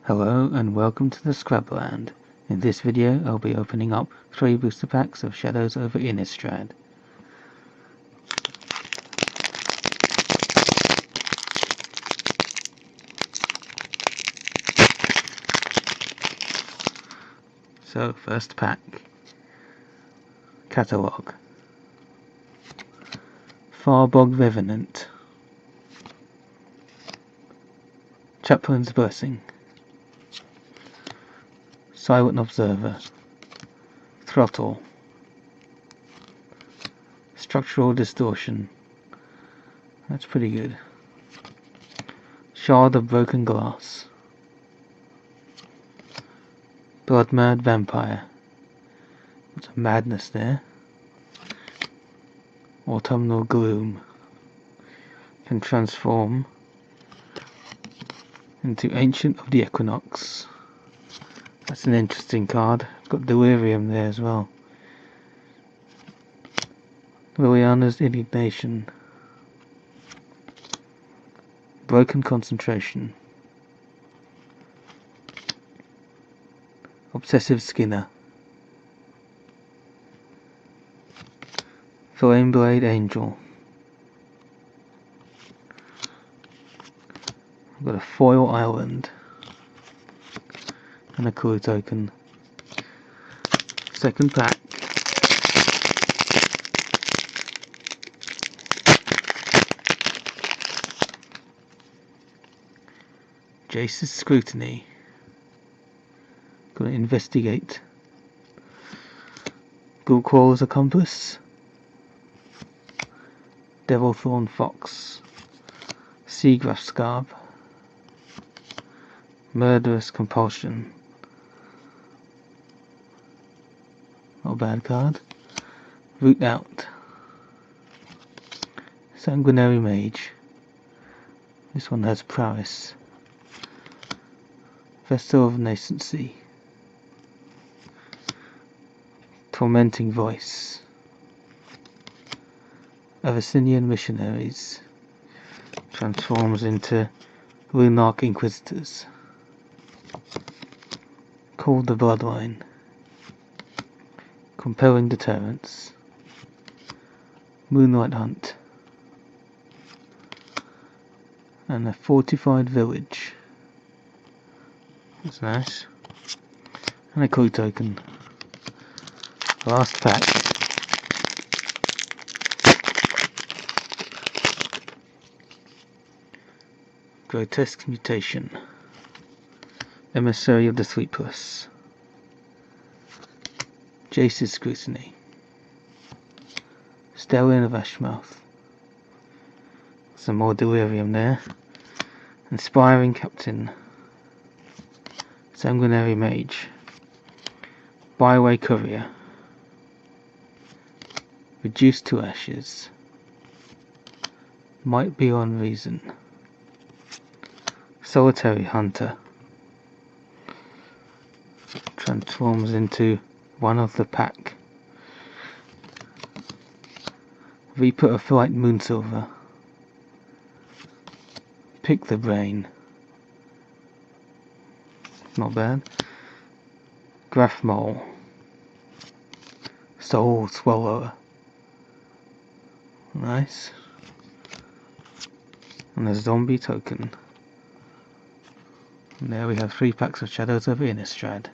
Hello and welcome to the Scrubland. In this video I'll be opening up 3 booster packs of Shadows over Innistrad. So first pack. Catalogue. Farbog Revenant. Chaplain's Blessing. Silent Observer. Throttle. Structural Distortion. That's pretty good. Shard of Broken Glass. Blood Mad Vampire. There's a madness there. Autumnal Gloom. Can transform into Ancient of the Equinox. That's an interesting card. Got Delirium there as well. Liliana's Indignation. Broken Concentration. Obsessive Skinner. Flameblade Angel. I've got a Foil Island. And a clue token. Second pack. Jace's Scrutiny. Gotta investigate. Ghoulcrawler's Accomplice. Devilthorn Fox. Seagrass Scarb. Murderous Compulsion. Not a bad card. Root Out. Sanguinary Mage. This one has Prowess. Vestal of Nascency. Tormenting Voice. Abyssinian Missionaries. Transforms into Lunarch Inquisitors. Call the Bloodline. Compelling Deterrence. Moonlight Hunt. And a Fortified Village. That's nice. And a clue token. Last pack. Grotesque Mutation. Emissary of the Sleepless. Jace's Scrutiny. Stellian of Ashmouth. Some more Delirium there. Inspiring Captain. Sanguinary Mage. Byway Courier. Reduced to Ashes. Might Beyond Reason. Solitary Hunter. Transforms into one of the pack. Reaper of Flight Moonsilver. Pick the Brain. Not bad. Graph Mole. Soul Swallower. Nice. And a Zombie token. And there we have 3 packs of Shadows over Innistrad.